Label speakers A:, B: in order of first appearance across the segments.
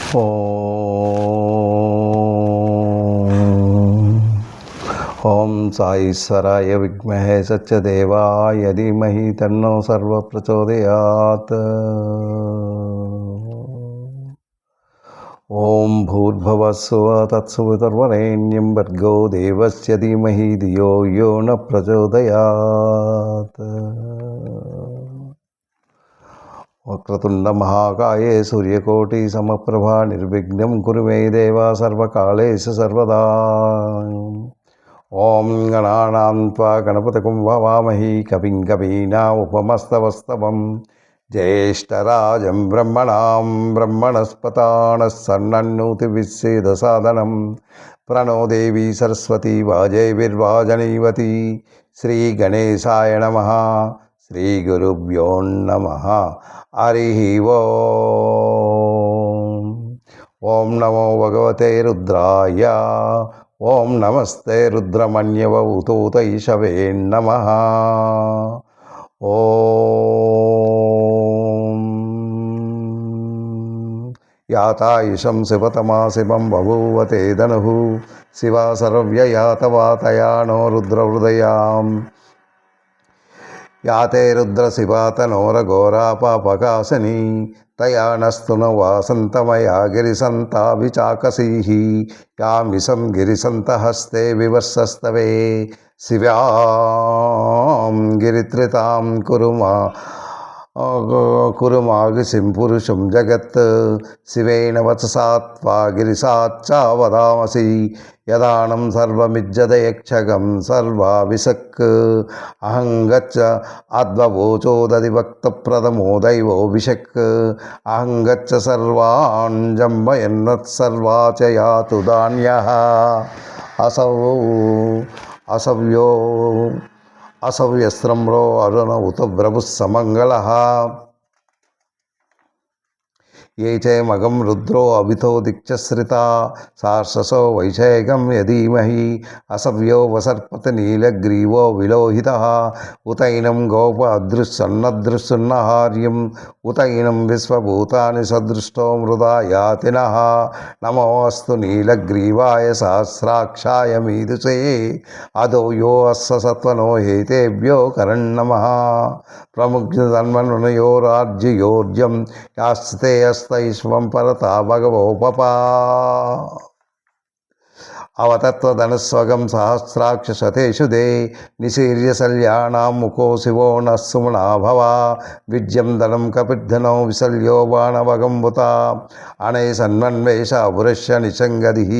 A: ఓం సాయిశ్వరాయ విద్మహే సత్యదేవాయ ధీమహి తన్నో సర్వ ప్రచోదయాత్. ఓం భూర్భువస్సువ తత్సవితుర్వరేణ్యం భర్గో దేవస్య ధీమహి ధియో యో న ప్రచోదయాత్. వక్రతుండ మహాకాయే సూర్యకోటి సమప్రభా నిర్విఘ్నం కురు మే దేవ సర్వకాళేషు సర్వదా. ఓం గణానాం త్వా గణపతిం వామహి కవిం కవీనాముపమస్తవస్తవం జ్యేష్ఠరాజం బ్రహ్మణాం బ్రహ్మణస్పతానః సన్నన్నోతిభిస్సేదసాదనం ప్రణో దేవీ సరస్వతి వాజేభిర్వాజనీవతి. శ్రీ గణేశాయ నమః. శ్రీ గురుభ్యో నమః. హరి ఓం. ఓం నమో భగవతే రుద్రాయ. ఓం నమస్తే రుద్రమన్యవౌతూతైషవే నమః. ఓం యాతాయుషం శివతమా శివం బభూవతే ధనుః శివా సర్వ్యయాతవాతయానో రుద్రహృదయాం. యాతే రుద్రశివాతనోరఘోరాపాపకాశినీ తయా నస్తున వాసంతమయా గిరిసంతా విచాకసీః. యామిషం గిరిసంతహస్తే వివర్షస్తవే శివాం గిరిత్రితాం కురుమాగిసిం పురుషం జగత్. శివేన వచసా త్వా గిరిసాచ్చా వదామసి యదానం సర్వమిజ్జదయక్షగం సర్వావిశక్. అహం గచ్చ ఆద్వవోచోదధివక్తప్రథమో దైవో విశక్. అహం గచ్చ సర్వాన్ జంబయన్నత్సర్వాచయాతు ధాన్యః. అసవ్యస్త్రమ్రో అరుణ ఉత భ్రభుః సమంగళః. ఏ చైమగం రుద్రో అభితో దిక్చశ్రితా సార్షసో వైషేకం యధీమహి. అసవ్యో వసర్పతి నీలగ్రీవో విలోహితః. ఉతైనం గోప అదృశ్సన్నదృశ్సున్నహార్యం. ఉతైనం విశ్వభూతాని సదృష్టో మృదా యాతినః. నమోऽस्तु నీలగ్రీవాయ సహస్రాక్షాయ మీదుషే. అదో యో అస్స సత్వనో హేతేభ్యో కరణ్నమః. ప్రముగ్ధన్మనుయోరాజ్యయోర్జం యాస్తే అస్తైష్వం పరతా భగవోపపా. అవతత్వధనస్వగం సహస్రాక్ష శతేషు దే. నిశీర్య శల్యానాం ముఖో శివో నః సుమనాభవ. విద్యం ధనం కపిర్ధనో విశల్యో బాణవగంబుత. అనయ సన్మన్వేష పురుష్య నిశంగధిః.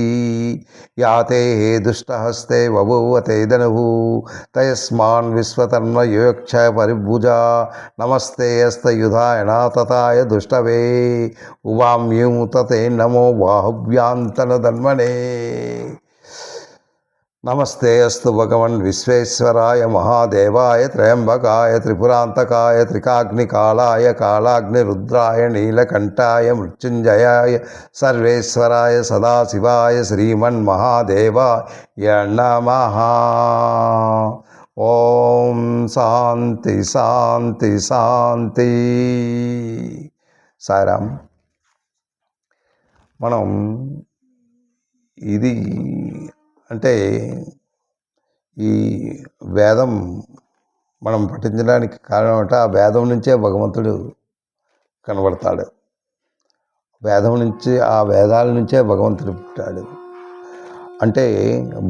A: యాతే హే దుష్టహస్తే బభూవతే ధనుః. తయస్మాన్ విశ్వతన్మయోక్ష పరిభుజా. నమస్తే అస్తయుధాయ నాతతాయ దుష్టవే. ఉవామ్యూం తతే నమో బాహువ్యాంతన ధన్మనే. నమస్తే అస్తు భగవన్ విశ్వేశ్వరాయ మహాదేవాయ త్రయంబకాయ త్రిపురాంతకాయ త్రికాగ్నికాలాయ కాలాగ్నిరుద్రాయ నీలకంఠాయ మృత్యుంజయాయ సర్వేశ్వరాయ సదాశివాయ శ్రీమన్మహాదేవాయ నమః. ఓం శాంతి శాంతి శాంతి. సాయిరామ్. మనం ఇది అంటే ఈ వేదం మనం పఠించడానికి కారణం అంటే ఆ వేదం నుంచే భగవంతుడు కనబడతాడు. వేదం నుంచి ఆ వేదాల నుంచే భగవంతుడు పుట్టాడు. అంటే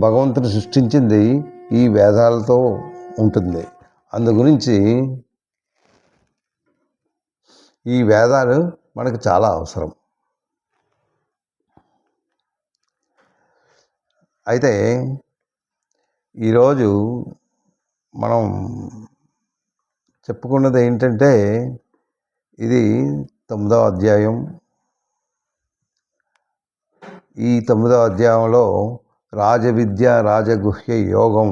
A: భగవంతుడు సృష్టించింది ఈ వేదాలతో ఉంటుంది. అందు గురించి ఈ వేదాలు మనకు చాలా అవసరం. అయితే ఈరోజు మనం చెప్పుకున్నది ఏంటంటే ఇది 9వ అధ్యాయం. ఈ 9వ అధ్యాయంలో రాజవిద్య రాజగుహ్య యోగం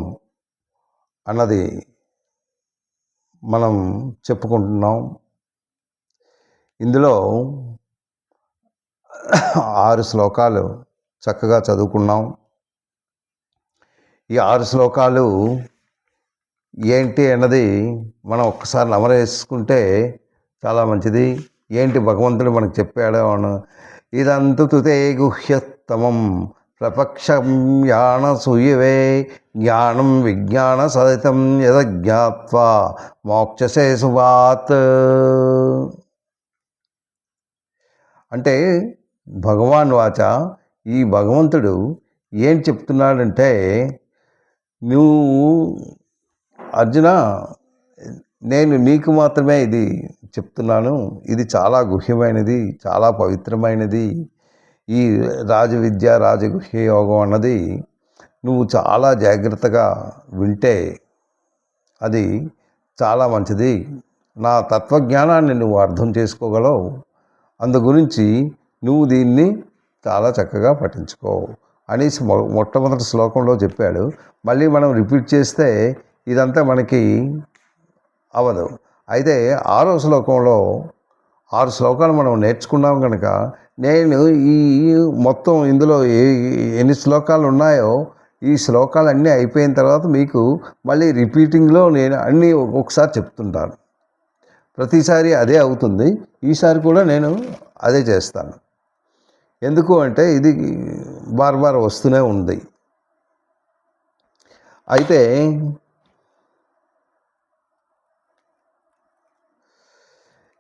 A: అన్నది మనం చెప్పుకుంటున్నాం. ఇందులో 6 శ్లోకాలు చక్కగా చదువుకున్నాం. ఈ 6 శ్లోకాలు ఏంటి అన్నది మనం ఒక్కసారి నమరేసుకుంటే చాలా మంచిది. ఏంటి భగవంతుడు మనకు చెప్పాడు అని ఇదంతు తుతే గుహ్యత్తమం ప్రపక్షం యానసూయవే జ్ఞానం విజ్ఞాన సహితం యదజ్ఞాత్వా మోక్షసే శుభాత్. అంటే భగవాన్ వాచ, ఈ భగవంతుడు ఏం చెప్తున్నాడంటే, నువ్వు అర్జున, నేను నీకు మాత్రమే ఇది చెప్తున్నాను, ఇది చాలా గుహ్యమైనది, చాలా పవిత్రమైనది. ఈ రాజవిద్య రాజగుహ్య యోగం అన్నది నువ్వు చాలా జాగ్రత్తగా వింటే అది చాలా మంచిది. నా తత్వజ్ఞానాన్ని నువ్వు అర్థం చేసుకోగలవు. అందు గురించి నువ్వు దీన్ని చాలా చక్కగా పఠించుకో అనేసి మొట్టమొదటి శ్లోకంలో చెప్పాడు. మళ్ళీ మనం రిపీట్ చేస్తే ఇదంతా మనకి అవదు. అయితే 6వ శ్లోకంలో 6 శ్లోకాలు మనం నేర్చుకున్నాం కనుక, నేను ఈ మొత్తం ఇందులో ఎన్ని శ్లోకాలు ఉన్నాయో ఈ శ్లోకాలన్నీ అయిపోయిన తర్వాత మీకు మళ్ళీ రిపీటింగ్లో నేను అన్నీ ఒకసారి చెప్తుంటాను. ప్రతిసారి అదే అవుతుంది. ఈసారి కూడా నేను అదే చేస్తాను. ఎందుకు అంటే ఇది బార్ వస్తూనే ఉంది. అయితే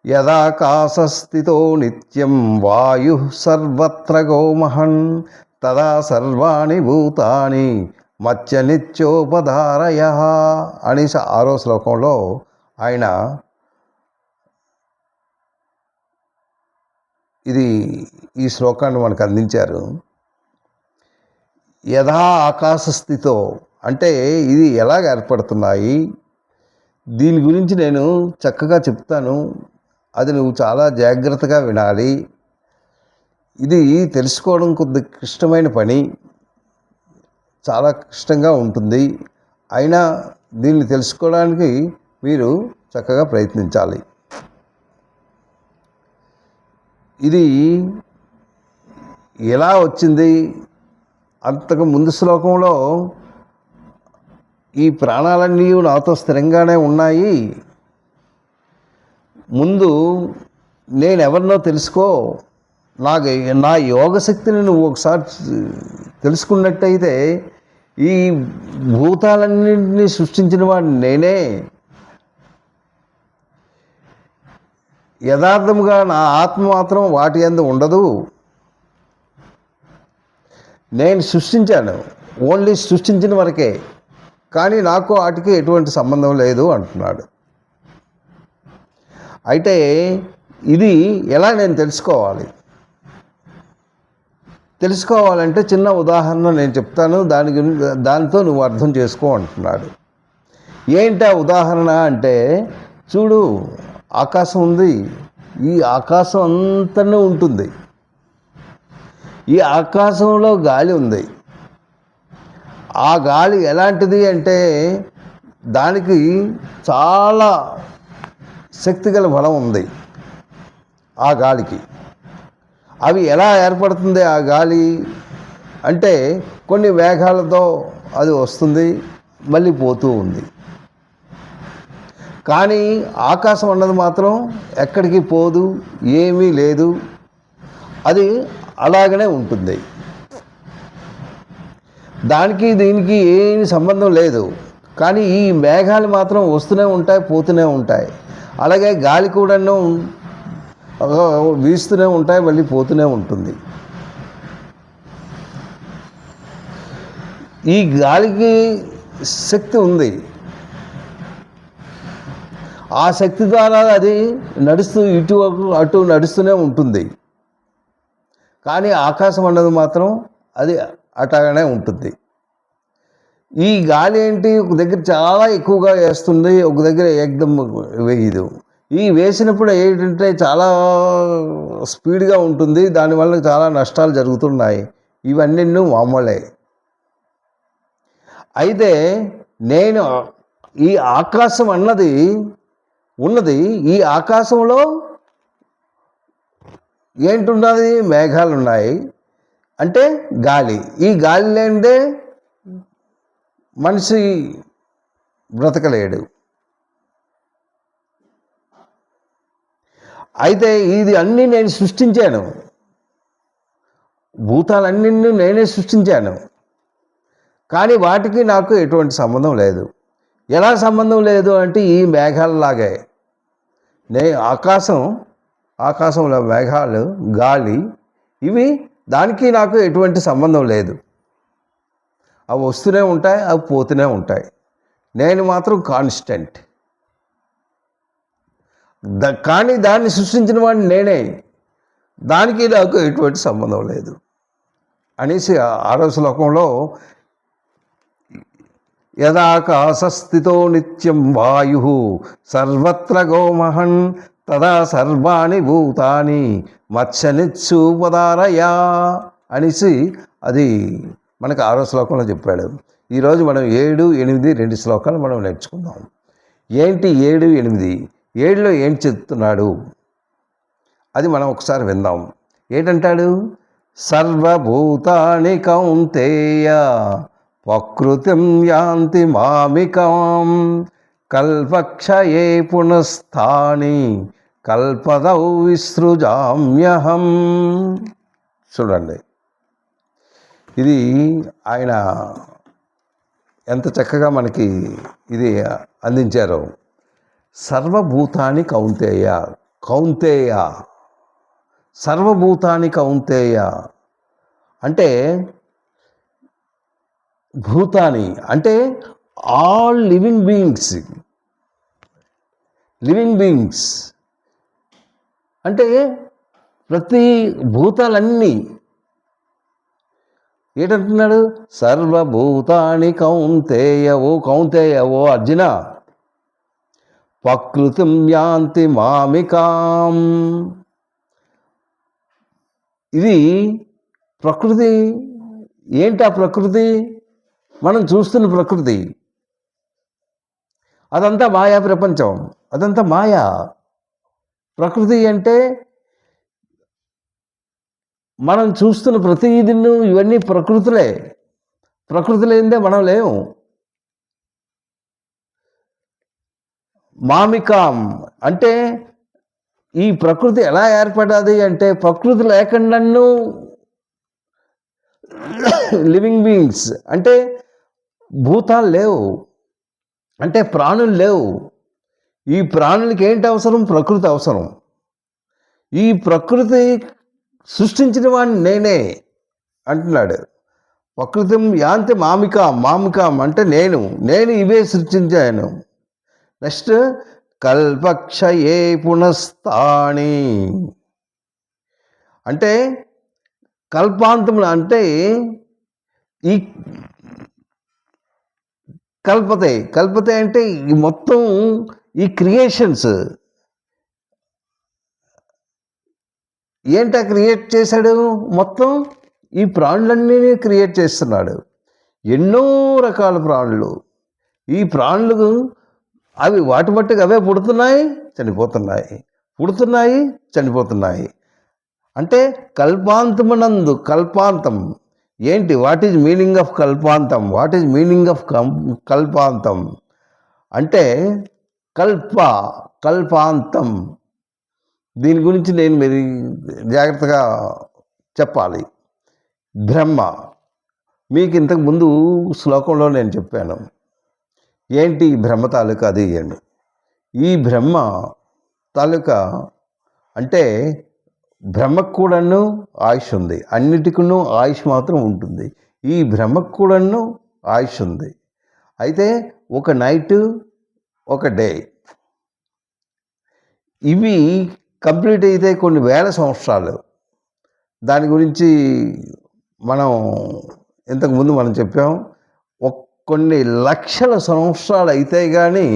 A: యదాకాశస్థితో నిత్యం వాయు సర్వత్ర గోమహన్ తదా సర్వాణి భూతాని మత్స్య నిత్యోపధారయ అనేసి 6వ శ్లోకంలో ఆయన ఈ శ్లోకాన్ని మనకు అందించారు. యథా ఆకాశస్థితో అంటే ఇది ఎలాగ ఏర్పడుతున్నాయి, దీని గురించి నేను చక్కగా చెప్తాను, అది నువ్వు చాలా జాగ్రత్తగా వినాలి. ఇది తెలుసుకోవడం కొద్ది క్లిష్టమైన పని, చాలా కష్టంగా ఉంటుంది. అయినా దీన్ని తెలుసుకోవడానికి మీరు చక్కగా ప్రయత్నించాలి. ఇది ఎలా వచ్చింది? అంతకు ముందు శ్లోకంలో ఈ ప్రాణాలన్నీ నాతో స్థిరంగానే ఉన్నాయి, ముందు నేనెవరినో తెలుసుకో, నా యోగశక్తిని నువ్వు ఒకసారి తెలుసుకున్నట్టయితే ఈ భూతాలన్నింటినీ సృష్టించిన వాడిని నేనే. యథార్థముగా నా ఆత్మ మాత్రం వాటి యందు ఉండదు. నేను సృష్టించాను, ఓన్లీ సృష్టించిన వరకే, కానీ నాకు వాటికి ఎటువంటి సంబంధం లేదు అంటున్నాడు. అయితే ఇది ఎలా నేను తెలుసుకోవాలంటే చిన్న ఉదాహరణ నేను చెప్తాను, దానితో నువ్వు అర్థం చేసుకో అంటున్నాడు. ఏంటి ఆ ఉదాహరణ అంటే, చూడు, ఆకాశం ఉంది, ఈ ఆకాశం అంతనే ఉంటుంది. ఈ ఆకాశంలో గాలి ఉంది. ఆ గాలి ఎలాంటిది అంటే దానికి చాలా శక్తిగల బలం ఉంది ఆ గాలికి. అవి ఎలా ఏర్పడుతుంది ఆ గాలి అంటే కొన్ని వేగాలతో అది వస్తుంది, మళ్ళీ పోతూ ఉంది. కానీ ఆకాశం అన్నది మాత్రం ఎక్కడికి పోదు, ఏమీ లేదు, అది అలాగనే ఉంటుంది. దానికి దీనికి ఏమి సంబంధం లేదు. కానీ ఈ మేఘాలు మాత్రం వస్తూనే ఉంటాయి, పోతూనే ఉంటాయి. అలాగే గాలి కూడాను వీస్తూనే ఉంటాయి, మళ్ళీ పోతూనే ఉంటుంది. ఈ గాలికి శక్తి ఉంది. ఆ శక్తి ద్వారా అది ఇటు అటు నడుస్తూనే ఉంటుంది. కానీ ఆకాశం అన్నది మాత్రం అది అటాగానే ఉంటుంది. ఈ గాలి ఏంటి, ఒక దగ్గర చాలా ఎక్కువగా వేస్తుంది, ఒక దగ్గర ఏకదమ్ వేయదు. ఈ వేసినప్పుడు ఏంటంటే చాలా స్పీడ్గా ఉంటుంది, దానివల్ల చాలా నష్టాలు జరుగుతున్నాయి. ఇవన్నీ మామూలే. అయితే నేను ఈ ఆకాశం అన్నది ఉన్నది, ఈ ఆకాశంలో ఏంటున్నది, మేఘాలు ఉన్నాయి, అంటే గాలి. ఈ గాలి లేనిదే మనిషి బ్రతకలేడు. అయితే ఇది అన్నీ నేను సృష్టించాను. భూతాలన్నీ నేనే సృష్టించాను, కానీ వాటికి నాకు ఎటువంటి సంబంధం లేదు. ఎలా సంబంధం లేదు అంటే ఈ మేఘాలలాగే ఆకాశంలో మేఘాలు, గాలి, ఇవి దానికి నాకు ఎటువంటి సంబంధం లేదు. అవి వస్తూనే ఉంటాయి, అవి పోతూనే ఉంటాయి. నేను మాత్రం కాన్స్టెంట్. కానీ దాన్ని సృష్టించిన వాడిని నేనే, దానికి నాకు ఎటువంటి సంబంధం లేదు అనేసి 6వ శ్లోకంలో యదాకాశస్థితో నిత్యం వాయు సర్వత్ర గోమహన్ తదా సర్వాణి భూతాని మత్స్యనిత్సూపదారయా అనేసి అది మనకు 6వ శ్లోకంలో చెప్పాడు. ఈరోజు మనం 7, 8 2 శ్లోకాలు మనం నేర్చుకుందాం. ఏంటి 7, 8? 7లో ఏం చెప్తున్నాడు అది మనం ఒకసారి విందాం. ఏంటంటాడు? సర్వభూతాని కౌంతేయ ప్రకృతిం యాంతి మామికాం కల్పక్షయే పునఃస్థాని కల్పదౌ విసృజామ్యహం. చూడండి, ఇది ఆయన ఎంత చక్కగా మనకి ఇది అందించారో. సర్వభూతాని కౌంతేయ, కౌంతేయ, సర్వభూతాని కౌంతేయ అంటే భూతాని అంటే ఆల్ లివింగ్ బీయింగ్స్ అంటే ప్రతి భూతాలన్నీ. ఏంటంటున్నాడు? సర్వభూతాని కౌంతేయ, ఓ అర్జున, ప్రకృతిం యాంతి మామికాం. ఇది ప్రకృతి. ఏంటి ఆ ప్రకృతి? మనం చూస్తున్న ప్రకృతి అదంతా మాయా ప్రపంచం, అదంతా మాయా. ప్రకృతి అంటే మనం చూస్తున్న ప్రతిదీ ఇవన్నీ ప్రకృతులే. ప్రకృతి లేనిదే మనం లేము. మామికాం అంటే ఈ ప్రకృతి ఎలా ఏర్పడాది అంటే ప్రకృతి లేకుండా లివింగ్ బీయింగ్స్ అంటే భూతాలు లేవు, అంటే ప్రాణులు లేవు. ఈ ప్రాణులకి ఏంటి అవసరం? ప్రకృతి అవసరం. ఈ ప్రకృతి సృష్టించిన వాడిని నేనే అంటున్నాడు. ప్రకృతి యాంతి మామికాం అంటే నేను ఇవే సృష్టించాను. నెక్స్ట్ కల్పక్షయే పునఃస్థాని అంటే కల్పాంతములు అంటే ఈ కల్పతే అంటే ఈ మొత్తం ఈ క్రియేషన్స్ ఏంటా క్రియేట్ చేశాడు? మొత్తం ఈ ప్రాణులన్నీ క్రియేట్ చేస్తున్నాడు. ఎన్నో రకాల ప్రాణులు. ఈ ప్రాణులు అవి వాటి మట్టుకు అవే పుడుతున్నాయి, చనిపోతున్నాయి. అంటే కల్పాంతమునందు, కల్పాంతం ఏంటి? వాట్ ఈజ్ మీనింగ్ ఆఫ్ కల్పాంతం? అంటే కల్పాంతం. దీని గురించి నేను మీరు జాగ్రత్తగా చెప్పాలి. బ్రహ్మ మీకు ఇంతకు ముందు శ్లోకంలో నేను చెప్పాను. ఏంటి బ్రహ్మ తాలూకా అది అని. ఈ బ్రహ్మ తాలూకా అంటే బ్రహ్మకు కూడాను ఆయుష్ ఉంది. అన్నిటికీ ఆయుష్ మాత్రం ఉంటుంది. ఈ బ్రహ్మకు కూడాను ఆయుష్ ఉంది. అయితే ఒక నైట్, ఒక డే, ఇవి కంప్లీట్ అయితే కొన్ని వేల సంవత్సరాలు. దాని గురించి మనం ఇంతకుముందు మనం చెప్పాం. కొన్ని లక్షల సంవత్సరాలు అయితే కానీ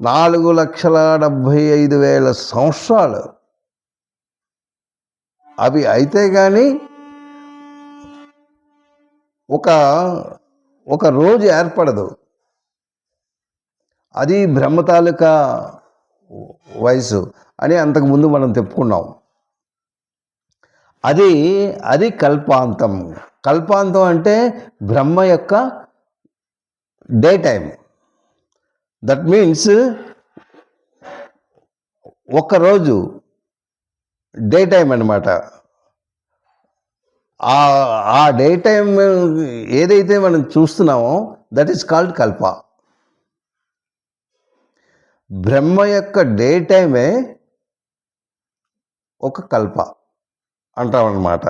A: 4,75,000 సంవత్సరాలు అవి అయితే కానీ ఒక రోజు ఏర్పడదు. అది బ్రహ్మ తాలూకా వయసు అని అంతకుముందు మనం చెప్పుకున్నాం. అది కల్పాంతం. కల్పాంతం అంటే బ్రహ్మ యొక్క డే టైం. దట్ మీన్స్ ఒక్కరోజు డే టైం అన్నమాట. ఆ డే టైం ఏదైతే మనం చూస్తున్నామో దట్ ఈస్ కాల్డ్ కల్ప. బ్రహ్మ యొక్క డే టైమే ఒక కల్ప అంటామన్నమాట.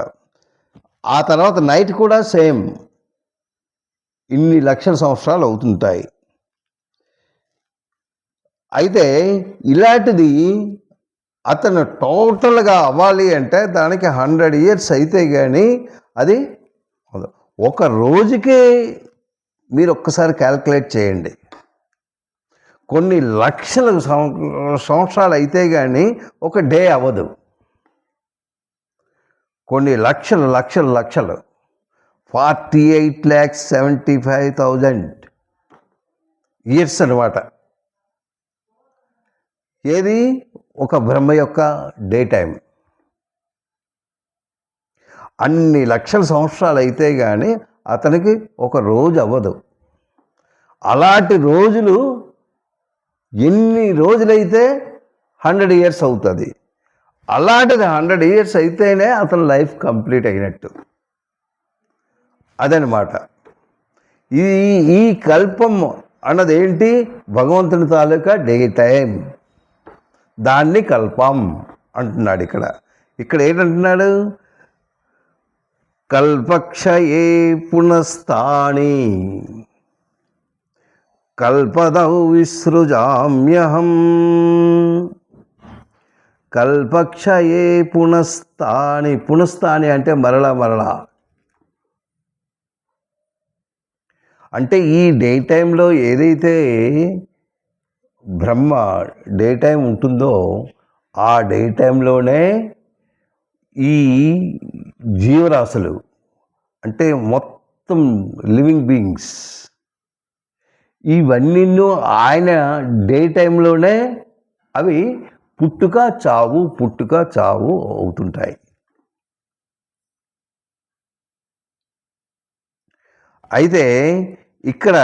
A: ఆ తర్వాత నైట్ కూడా సేమ్ ఇన్ని లక్షల సంవత్సరాలు అవుతుంటాయి. అయితే ఇలాంటిది అతను టోటల్గా అవ్వాలి అంటే దానికి 100 years అయితే కానీ అది ఒక రోజుకే మీరు ఒక్కసారి క్యాల్కులేట్ చేయండి. కొన్ని లక్షల సంవత్సరాలు అయితే కానీ ఒక డే అవ్వదు. కొన్ని లక్షలు 48,75,000 years అనమాట. ఏది ఒక బ్రహ్మ యొక్క డే టైం. అన్ని లక్షల సంవత్సరాలు అయితే కానీ అతనికి ఒక రోజు అవ్వదు. అలాంటి రోజులు ఎన్ని రోజులైతే 100 years అవుతుంది. అలాంటిది 100 years అయితేనే అతని లైఫ్ కంప్లీట్ అయినట్టు. అదనమాట ఈ కల్పం అన్నది ఏంటి? భగవంతుని తాలూకా డే టైం. దాన్ని కల్పం అంటున్నాడు. ఇక్కడ ఏంటంటున్నాడు? కల్పక్షయే పునస్తాని కల్పదౌ విసృజామ్యహం కల్పక్షయే పునస్తాని అంటే మరలా. అంటే ఈ డే టైంలో ఏదైతే బ్రహ్మ డే టైం ఉంటుందో ఆ డే టైంలోనే ఈ జీవరాశులు అంటే మొత్తం లివింగ్ బీయింగ్స్ ఇవన్నీ ఆయన డే టైంలోనే అవి పుట్టుక చావు అవుతుంటాయి. అయితే ఇక్కడ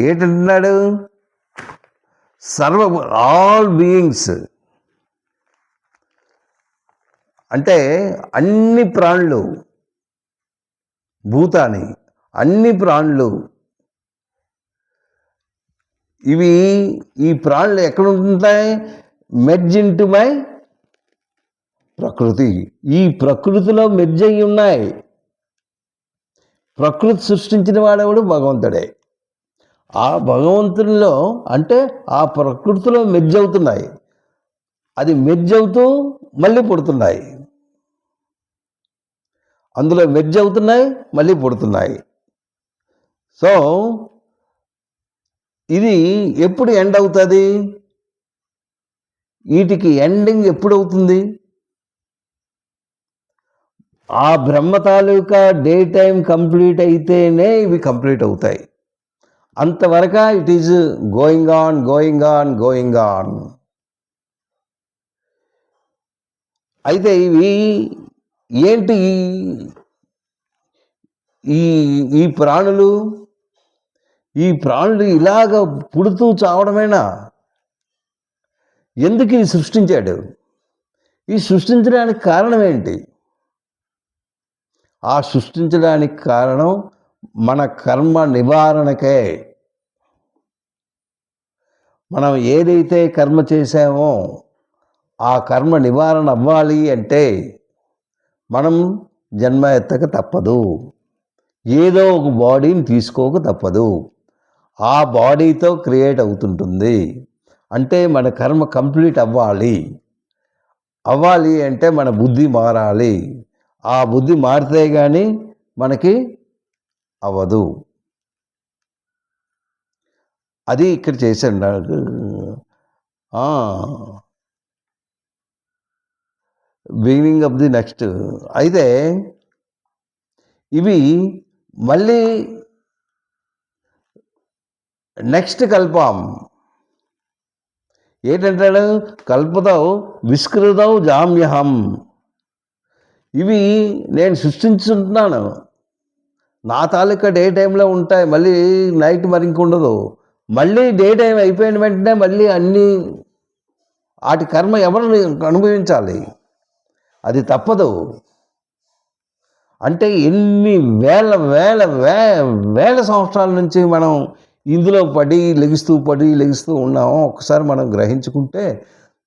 A: ఏంటంటున్నాడు? ఆల్ బీయింగ్స్ అంటే అన్ని ప్రాణులు, భూతాని అన్ని ప్రాణులు ఈ ప్రాణులు ఎక్కడ ఉంటుంటాయి? మెర్జ్ ఇంటూ మై ప్రకృతి. ఈ ప్రకృతిలో మెర్జ్ అయి ఉన్నాయి. ప్రకృతి సృష్టించిన వాడెవడు? భగవంతుడే. ఆ భగవంతునిలో అంటే ఆ ప్రకృతిలో మెర్జ్ అవుతున్నాయి. అది మెర్జ్ అవుతూ మళ్ళీ పుడుతున్నాయి. అందులో మెర్జ్ అవుతున్నాయి, మళ్ళీ పుడుతున్నాయి. సో ఇది ఎప్పుడు ఎండ్ అవుతుంది? వీటికి ఎండింగ్ ఎప్పుడు అవుతుంది? ఆ బ్రహ్మ తాలూకా డే టైం కంప్లీట్ అయితేనే ఇవి కంప్లీట్ అవుతాయి. అంతవరకు ఇట్ ఈజ్ గోయింగ్ ఆన్. అయితే ఇవి ఏంటి? ఈ ప్రాణులు ఇలాగ పుడుతూ చావడమేనా? ఎందుకు ఇది సృష్టించాడు? ఈ సృష్టించడానికి కారణం ఏంటి? ఆ సృష్టించడానికి కారణం మన కర్మ నివారణకే. మనం ఏదైతే కర్మ చేశామో ఆ కర్మ నివారణ అవ్వాలి అంటే మనం జన్మ ఎత్తక తప్పదు. ఏదో ఒక బాడీని తీసుకోక తప్పదు. ఆ బాడీతో క్రియేట్ అవుతుంటుంది. అంటే మన కర్మ కంప్లీట్ అవ్వాలి అంటే మన బుద్ధి మారాలి. ఆ బుద్ధి మారితే కానీ మనకి అవ్వదు. అది ఇక్కడ చేశాడు నాకు. Beginning of the next. అయితే ఇవి మళ్ళీ నెక్స్ట్ కల్పం ఏంటంటాడు? కల్పదౌ విస్కృతౌ జామ్యహం. ఇవి నేను సృష్టించుంటున్నాను. నా తాలూకా డే టైంలో ఉంటాయి. మళ్ళీ నైట్ మరి ఇంకుండదు. మళ్ళీ డే టైం అయిపోయిన వెంటనే మళ్ళీ అన్నీ వాటి కర్మ ఎవరు అనుభవించాలి? అది తప్పదు. అంటే ఎన్ని వేల వేల వేల సంవత్సరాల నుంచి మనం ఇందులో పడి లెగిస్తూ ఉన్నామో ఒకసారి మనం గ్రహించుకుంటే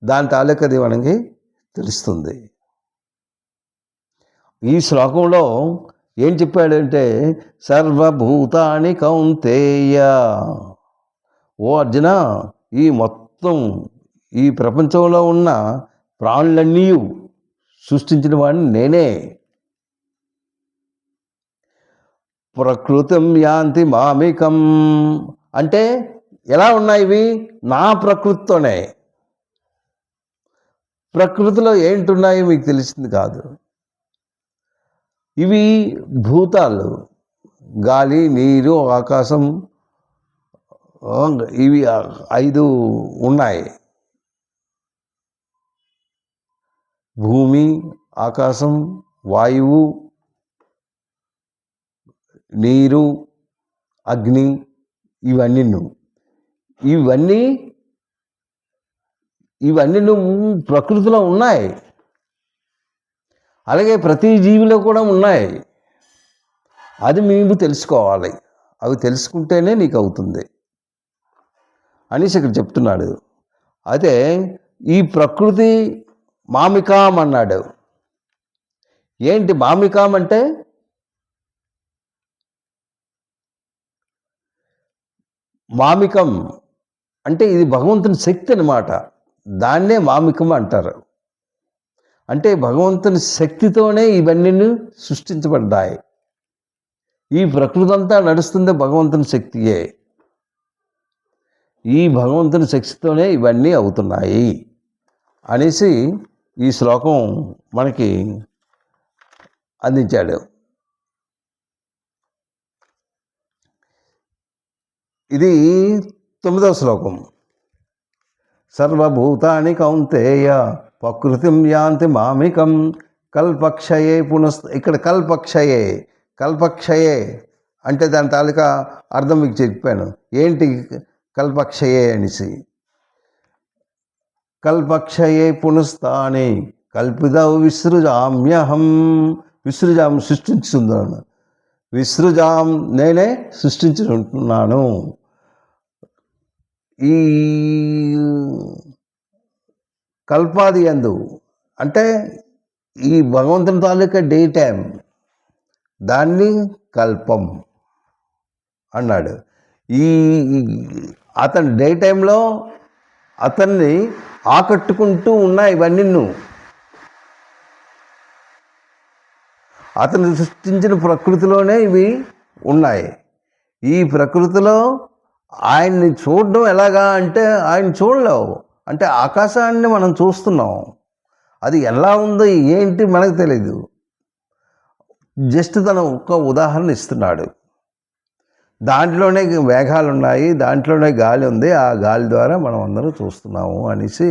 A: దాని తాలూకది మనకి తెలుస్తుంది. ఈ శ్లోకంలో ఏం చెప్పాడంటే సర్వభూతాని కౌంతేయ, ఓ అర్జున, ఈ మొత్తం ఈ ప్రపంచంలో ఉన్న ప్రాణులన్నీ సృష్టించిన వాడిని నేనే. ప్రకృతిం యాంతి మామికం అంటే ఎలా ఉన్నాయి ఇవి? నా ప్రకృతితోనే. ప్రకృతిలో ఏంటున్నాయి మీకు తెలిసింది కాదు. ఇవి భూతాలు, గాలి, నీరు, ఆకాశం, ఇవి 5 ఉన్నాయి. భూమి, ఆకాశం, వాయువు, నీరు, అగ్ని, ఇవన్నీ ప్రకృతిలో ఉన్నాయి. అలాగే ప్రతి జీవిలో కూడా ఉన్నాయి. అది మీరు తెలుసుకోవాలి. అవి తెలుసుకుంటేనే నీకు అవుతుంది అనేసి ఇక్కడ చెప్తున్నాడు. అయితే ఈ ప్రకృతి మామికాం అన్నాడు. ఏంటి మామికాం అంటే? మామికం అంటే ఇది భగవంతుని శక్తి అన్నమాట. దాన్నే మామికం అంటారు. అంటే భగవంతుని శక్తితోనే ఇవన్నీ సృష్టించబడ్డాయి. ఈ ప్రకృతి అంతా నడుస్తుంది భగవంతుని శక్తియే. ఈ భగవంతుని శక్తితోనే ఇవన్నీ అవుతున్నాయి అనేసి ఈ శ్లోకం మనకి అందించాడు. ఇది 9వ శ్లోకం. సర్వభూతాని కౌంతేయ ప్రకృతిం యాంతి మామికం కల్పక్షయే ఇక్కడ కల్పక్షయే అంటే దాని తాలూకా అర్థం మీకు చెప్పాను. ఏంటి కల్పక్షయే అనేసి? కల్పక్షయే పునస్తాని కల్పిదౌ విసృజామ్యహం. సృష్టించుతున్నాను. నేనే సృష్టించి ఉంటున్నాను. ఈ కల్పాది యందు అంటే ఈ భగవంతుని తాలూకా డే టైం, దాన్ని కల్పం అన్నాడు. ఈ అతని డే టైంలో అతన్ని ఆకట్టుకుంటూ ఉన్నాయి ఇవన్నీ. అతను సృష్టించిన ప్రకృతిలోనే ఇవి ఉన్నాయి. ఈ ప్రకృతిలో ఆయన్ని చూడడం ఎలాగా అంటే ఆయన చూడలేవు. అంటే ఆకాశాన్ని మనం చూస్తున్నాం, అది ఎలా ఉందో ఏంటి మనకు తెలీదు. జస్ట్ తను ఒక్క ఉదాహరణ ఇస్తున్నాడు. దాంట్లోనే మేఘాలు ఉన్నాయి, దాంట్లోనే గాలి ఉంది, ఆ గాలి ద్వారా మనం అందరం చూస్తున్నాము అనేసి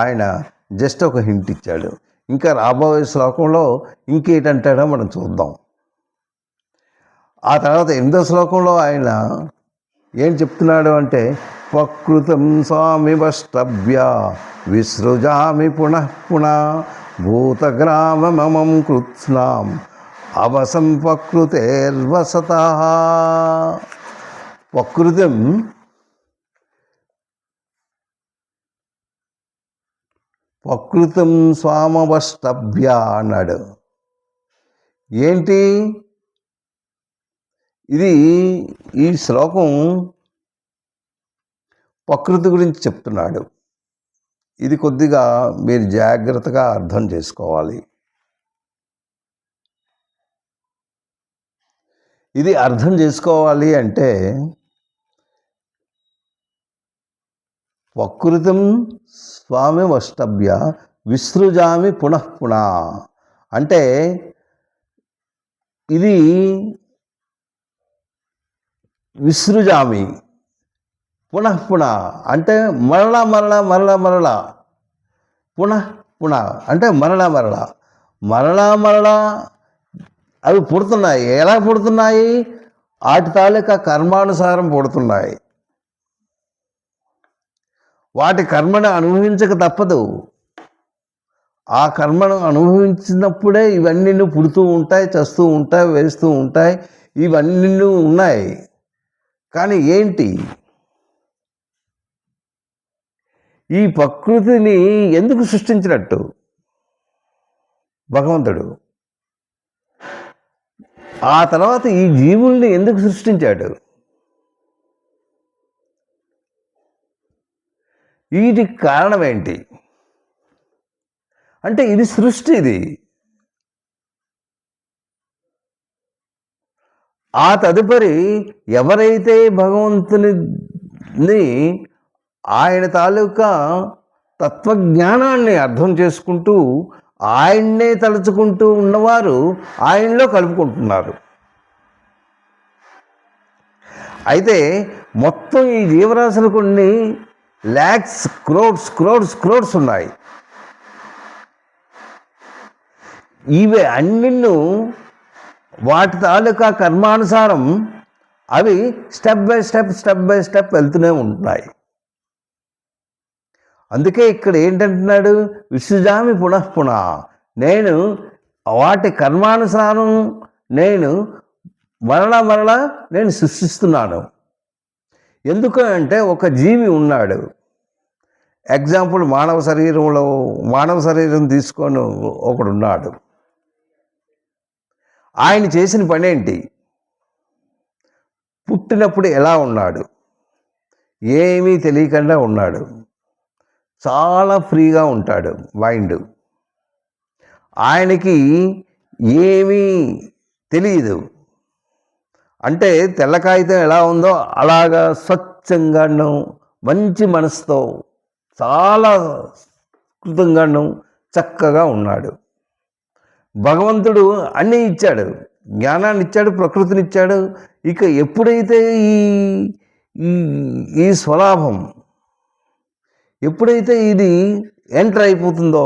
A: ఆయన జస్ట్ ఒక హింట్ ఇచ్చాడు. ఇంకా రాబోయే శ్లోకంలో ఇంకేంటంటాడో మనం చూద్దాం. ఆ తర్వాత 8వ శ్లోకంలో ఆయన ఏం చెప్తున్నాడు అంటే ప్రకృతం స్వామి వష్టభ్య విసృజామి పునః భూతగ్రామమం కృత్స్నాం అవసం ప్రకృతేర్వసతః. ప్రకృతం స్వామవష్టభ్య అన్నాడు. ఏంటి ఇది? ఈ శ్లోకం ప్రకృతి గురించి చెప్తున్నాడు. ఇది కొద్దిగా మీరు జాగ్రత్తగా అర్థం చేసుకోవాలి. ఇది అర్థం చేసుకోవాలి అంటే ప్రకృతం స్వామి వష్టభ్య విసృజామి పునః అంటే ఇది విసృజామి పునః అంటే మరలా అంటే మరలా అవి పుడుతున్నాయి. ఎలా పుడుతున్నాయి? వాటి తాలూకా కర్మానుసారం పుడుతున్నాయి. వాటి కర్మను అనుభవించక తప్పదు. ఆ కర్మను అనుభవించినప్పుడే ఇవన్నీ పుడుతూ ఉంటాయి, చస్తూ ఉంటాయి, వేస్తూ ఉంటాయి, ఇవన్నీ ఉన్నాయి. కానీ ఏంటి, ఈ ప్రకృతిని ఎందుకు సృష్టించినట్టు భగవంతుడు? ఆ తర్వాత ఈ జీవుల్ని ఎందుకు సృష్టించాడు? వీటికి కారణం ఏంటి అంటే ఇది సృష్టి. ఇది ఆ తదుపరి ఎవరైతే భగవంతుని ఆయన తాలూకా తత్వజ్ఞానాన్ని అర్థం చేసుకుంటూ ఆయన్నే తలుచుకుంటూ ఉన్నవారు ఆయనలో కలుపుకుంటున్నారు. అయితే మొత్తం ఈ జీవరాశులు కొన్ని ల్యాక్స్, క్రోడ్స్ ఉన్నాయి. ఇవి అన్నిన్ను వాటి తాలూకా కర్మానుసారం అవి స్టెప్ బై స్టెప్ వెళ్తూనే ఉంటున్నాయి. అందుకే ఇక్కడ ఏంటంటున్నాడు, విసృజామి పునఃపున, నేను వాటి కర్మానుసారం నేను మరలా నేను సృష్టిస్తున్నాను. ఎందుకు అంటే ఒక జీవి ఉన్నాడు. ఎగ్జాంపుల్ మానవ శరీరం తీసుకొని ఒకడున్నాడు. ఆయన చేసిన పని ఏంటి? పుట్టినప్పుడు ఎలా ఉన్నాడు? ఏమీ తెలియకుండా ఉన్నాడు. చాలా ఫ్రీగా ఉంటాడు మైండ్. ఆయనకి ఏమీ తెలియదు. అంటే తెల్ల కాగితం ఎలా ఉందో అలాగా స్వచ్ఛంగాను మంచి మనసుతో చాలా కృతంగాను చక్కగా ఉన్నాడు. భగవంతుడు అన్నీ ఇచ్చాడు, జ్ఞానాన్ని ఇచ్చాడు, ప్రకృతిని ఇచ్చాడు. ఇక ఎప్పుడైతే ఈ స్వలాభం ఎప్పుడైతే ఇది ఎంటర్ అయిపోతుందో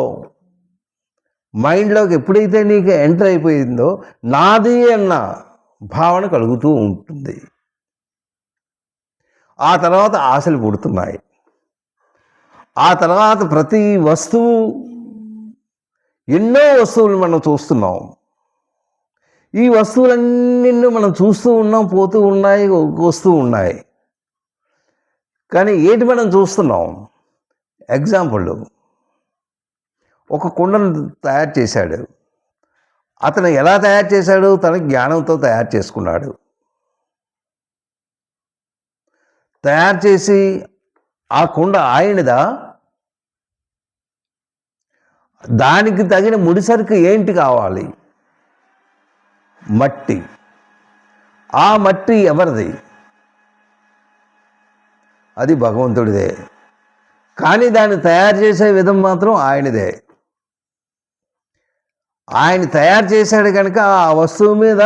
A: మైండ్లోకి, ఎప్పుడైతే నీకు ఎంటర్ అయిపోయిందో నాది అన్న భావన కలుగుతూ ఉంటుంది. ఆ తర్వాత ఆశలు పుడుతున్నాయి. ఆ తర్వాత ప్రతి వస్తువు, ఎన్నో వస్తువులు మనం చూస్తున్నాం. ఈ వస్తువులన్నీ మనం చూస్తూ ఉన్నాం, పోతూ ఉన్నాయి, వస్తూ ఉన్నాయి. కానీ ఏంటి మనం చూస్తున్నాం? ఎగ్జాంపుల్, ఒక కుండను తయారు చేశాడు. అతను ఎలా తయారు చేశాడు? తన జ్ఞానంతో తయారు చేసుకున్నాడు. తయారు చేసి ఆ కుండ ఆయనదా? దానికి తగిన ముడిసరుకు ఏంటి కావాలి? మట్టి. ఆ మట్టి ఎవరిది? అది భగవంతుడిదే. కానీ దాన్ని తయారు చేసే విధం మాత్రం ఆయనదే. ఆయన తయారు చేశాడు కనుక ఆ వస్తువు మీద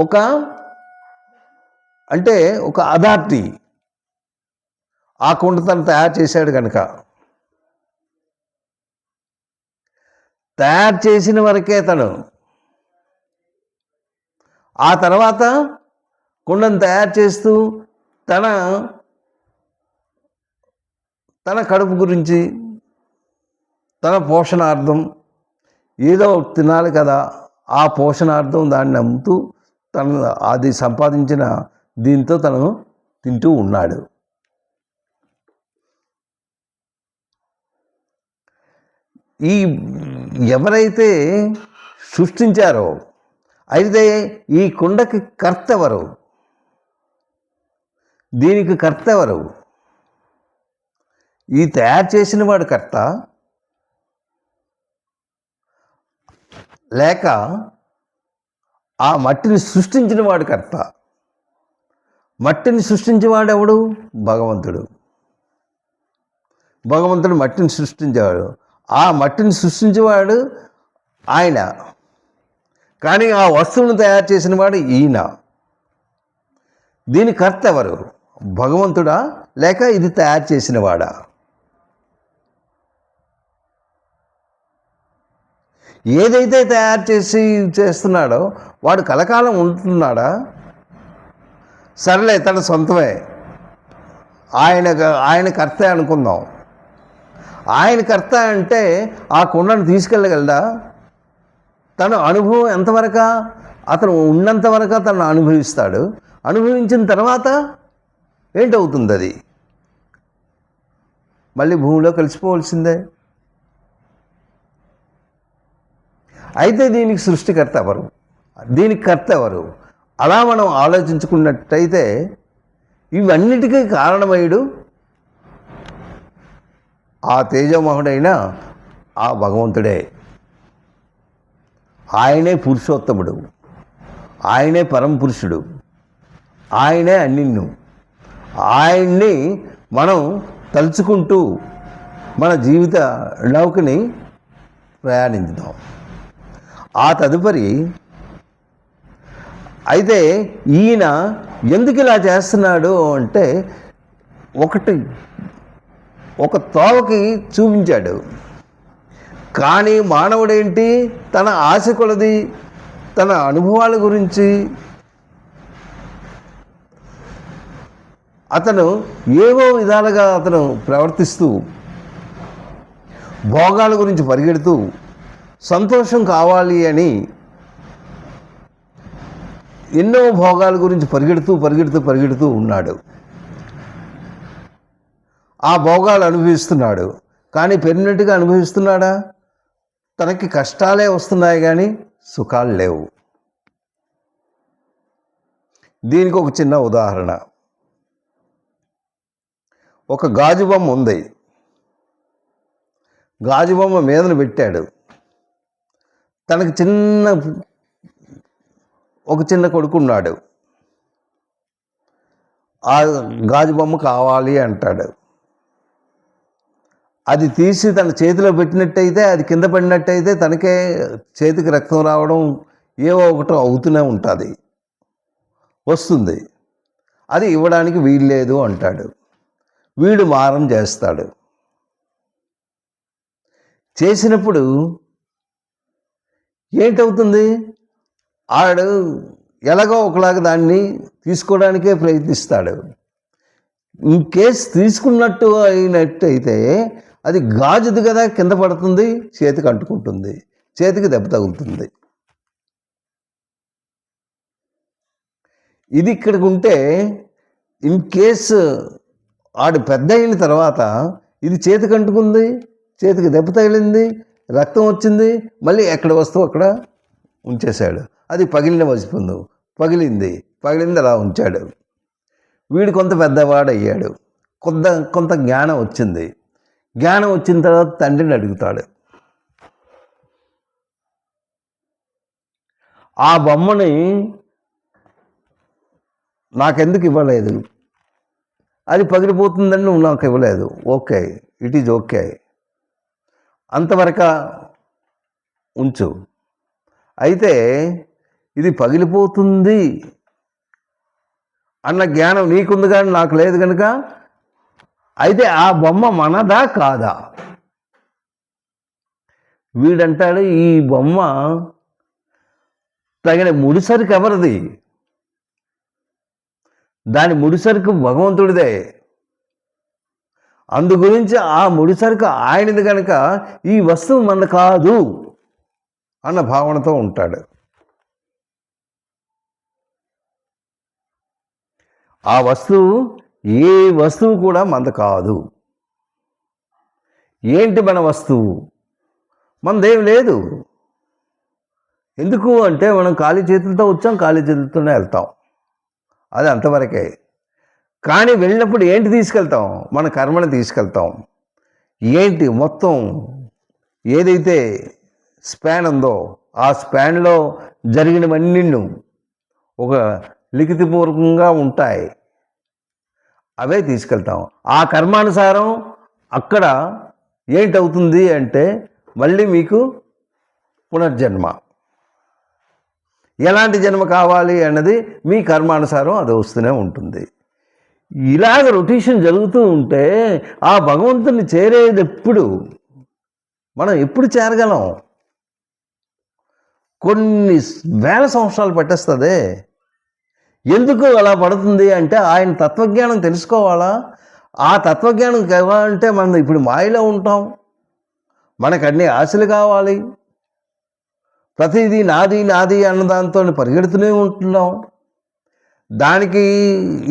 A: ఒక అథారిటీ, ఆ కుండ తను తయారు చేశాడు కనుక. తయారు చేసిన వరకే తను. ఆ తర్వాత కుండను తయారు చేస్తూ తన కడుపు గురించి, తన పోషణార్థం ఏదో తినాలి కదా, ఆ పోషణార్థం దాన్ని నమ్ముతూ అది సంపాదించిన దీంతో తను తింటూ ఉన్నాడు. ఈ ఎవరైతే సృష్టించారో, అయితే ఈ కుండకి కర్త ఎవరు? దీనికి కర్త ఎవరు? ఈ తయారు చేసిన వాడు కర్త, లేక ఆ మట్టిని సృష్టించిన వాడు కర్త? మట్టిని సృష్టించేవాడు ఎవడు? భగవంతుడు. భగవంతుడు మట్టిని సృష్టించేవాడు. ఆ మట్టిని సృష్టించేవాడు ఆయన. కానీ ఆ వస్తువును తయారు చేసిన వాడు ఈయన. దీని కర్త ఎవరు? భగవంతుడా లేక ఇది తయారు చేసిన వాడా? ఏదైతే తయారు చేస్తున్నాడో వాడు కలకాలం ఉంటున్నాడా? సర్లే, తన సొంతమే, ఆయన కర్తే అనుకుందాం. ఆయన కర్త అంటే ఆ కుండను తీసుకెళ్ళగలడా? తన అనుభవం ఎంతవరకు, అతను ఉన్నంత వరకు తను అనుభవిస్తాడు. అనుభవించిన తర్వాత ఏంటవుతుంది? అది మళ్ళీ భూమిలో కలిసిపోవలసిందే. అయితే దీనికి సృష్టికర్త ఎవరు? దీనికి కర్త ఎవరు? అలా మనం ఆలోచించుకున్నట్టయితే ఇవన్నిటికీ కారణమయ్యుడు ఆ తేజోమహుడైన ఆ భగవంతుడే. ఆయనే పురుషోత్తముడు, ఆయనే పరమపురుషుడు, ఆయనే అన్నిన్ను. ఆయన్ని మనం తలుచుకుంటూ మన జీవిత నౌకని ప్రయాణించుదాం. ఆ తదుపరి అయితే ఈయన ఎందుకు ఇలా చేస్తున్నాడు అంటే, ఒక తోవకి చూపించాడు. కానీ మానవుడేంటి, తన ఆశ కొలది, తన అనుభవాల గురించి అతను ఏవో విధాలుగా అతను ప్రవర్తిస్తూ, భోగాల గురించి పరిగెడుతూ, సంతోషం కావాలి అని ఎన్నో భోగాల గురించి పరిగెడుతూ ఉన్నాడు. ఆ భోగాలు అనుభవిస్తున్నాడు. కానీ పెర్మనెంట్గా అనుభవిస్తున్నాడా? తనకి కష్టాలే వస్తున్నాయి కానీ సుఖాలు లేవు. దీనికి ఒక చిన్న ఉదాహరణ. ఒక గాజు బొమ్మ ఉంది. గాజు బొమ్మ మీదను పెట్టాడు. తనకి ఒక చిన్న కొడుకున్నాడు. ఆ గాజు బొమ్మ కావాలి అంటాడు. అది తీసి తన చేతిలో పెట్టినట్టయితే, అది కింద పడినట్టయితే తనకే చేతికి రక్తం రావడం ఏవో ఒకటి అవుతూనే వస్తుంది. అది ఇవ్వడానికి వీల్లేదు అంటాడు. వీడు మారం చేస్తాడు. చేసినప్పుడు ఏంటవుతుంది? ఆడు ఎలాగో ఒకలాగా దాన్ని తీసుకోవడానికే ప్రయత్నిస్తాడు. ఇన్ కేసు తీసుకున్నట్టు అయినట్టయితే అది గాజుది కదా, కింద పడుతుంది, చేతికి అంటుకుంటుంది, చేతికి దెబ్బ తగులుతుంది. ఇది ఇక్కడికి ఉంటే, ఇన్ కేసు ఆడు పెద్ద అయిన తర్వాత ఇది చేతికి అంటుకుంది, చేతికి దెబ్బ తగిలింది, రక్తం వచ్చింది, మళ్ళీ ఎక్కడ వస్తువు అక్కడ ఉంచేశాడు. అది పగిలిన వస్తువు, పగిలింది అలా ఉంచాడు. వీడు కొంత పెద్దవాడయ్యాడు. కొంత జ్ఞానం వచ్చింది. జ్ఞానం వచ్చిన తర్వాత తండ్రిని అడుగుతాడు. ఆ బొమ్మని నాకెందుకు ఇవ్వలేదు? అది పగిలిపోతుందని నువ్వు నాకు ఇవ్వలేదు. ఓకే, ఇట్ ఈజ్ ఓకే, అంతవరకు ఉంచు. అయితే ఇది పగిలిపోతుంది అన్న జ్ఞానం నీకుంది కానీ నాకు లేదు కనుక, అయితే ఆ బొమ్మ మనదా కాదా? వీడంటాడు, ఈ బొమ్మ తగిన ముడిసరికి ఎవరిది? దాని ముడిసరికి భగవంతుడిదే. అందు గురించి ఆ ముడిసరికి ఆయనది కనుక ఈ వస్తువు మనది కాదు అన్న భావనతో ఉంటాడు. ఆ ఏ వస్తువు కూడా మనది కాదు. ఏంటి మన వస్తువు? మనదేం లేదు. ఎందుకు అంటే మనం ఖాళీ చేతులతో వచ్చాం, ఖాళీ చేతులతోనే వెళ్తాం. అది అంతవరకే. కానీ వెళ్ళినప్పుడు ఏంటి తీసుకెళ్తాం? మన కర్మని తీసుకెళ్తాం. ఏంటి మొత్తం ఏదైతే స్పాన్ ఉందో ఆ స్పాన్లో జరిగినవన్నీ ఒక లిఖితపూర్వకంగా ఉంటాయి, అవే తీసుకెళ్తాం. ఆ కర్మానుసారం అక్కడ ఏంటవుతుంది అంటే మళ్ళీ మీకు పునర్జన్మ. ఎలాంటి జన్మ కావాలి అన్నది మీ కర్మానుసారం అది వస్తూనే ఉంటుంది. ఇలాగ రొటేషన్ జరుగుతూ ఉంటే ఆ భగవంతుని చేరేది ఎప్పుడు? మనం ఎప్పుడు చేరగలం? కొన్ని వేల సంవత్సరాలు పట్టేస్తుంది. ఎందుకు అలా పడుతుంది అంటే ఆయన తత్వజ్ఞానం తెలుసుకోవాలా, ఆ తత్వజ్ఞానం కావాలంటే మనం ఇప్పుడు మాయలో ఉంటాం, మనకు అన్ని ఆశలు కావాలి, ప్రతిదీ నాది నాది అన్నదాంతో పరిగెడుతూనే ఉంటున్నాం. దానికి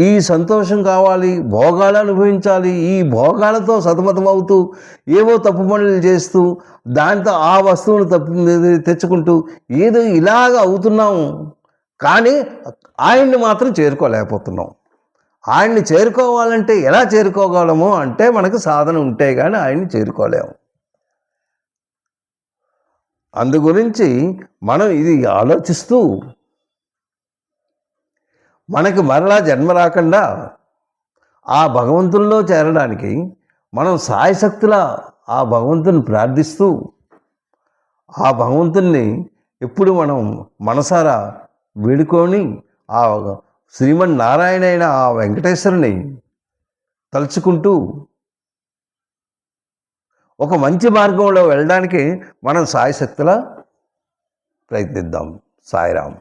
A: ఈ సంతోషం కావాలి, భోగాలు అనుభవించాలి, ఈ భోగాలతో సతమతమవుతూ ఏవో తప్పు పనులు చేస్తూ దాంతో ఆ వస్తువును తెచ్చుకుంటూ ఏదో ఇలాగ అవుతున్నాము. కానీ ఆయన్ని మాత్రం చేరుకోలేకపోతున్నాం. ఆయన్ని చేరుకోవాలంటే ఎలా చేరుకోగలము అంటే మనకు సాధన ఉంటే కానీ ఆయన్ని చేరుకోలేము. అందు గురించి మనం ఇది ఆలోచిస్తూ మనకు మరలా జన్మ రాకుండా ఆ భగవంతుల్లో చేరడానికి మనం సాయశక్తులా ఆ భగవంతుని ప్రార్థిస్తూ ఆ భగవంతుణ్ణి ఎప్పుడు మనం మనసారా వేడుకొని ఆ శ్రీమన్నారాయణ అయిన ఆ వెంకటేశ్వరుని తలుచుకుంటూ ఒక మంచి మార్గంలో వెళ్ళడానికి మనం సాయశక్తులా ప్రయత్నిద్దాం. సాయిరాం.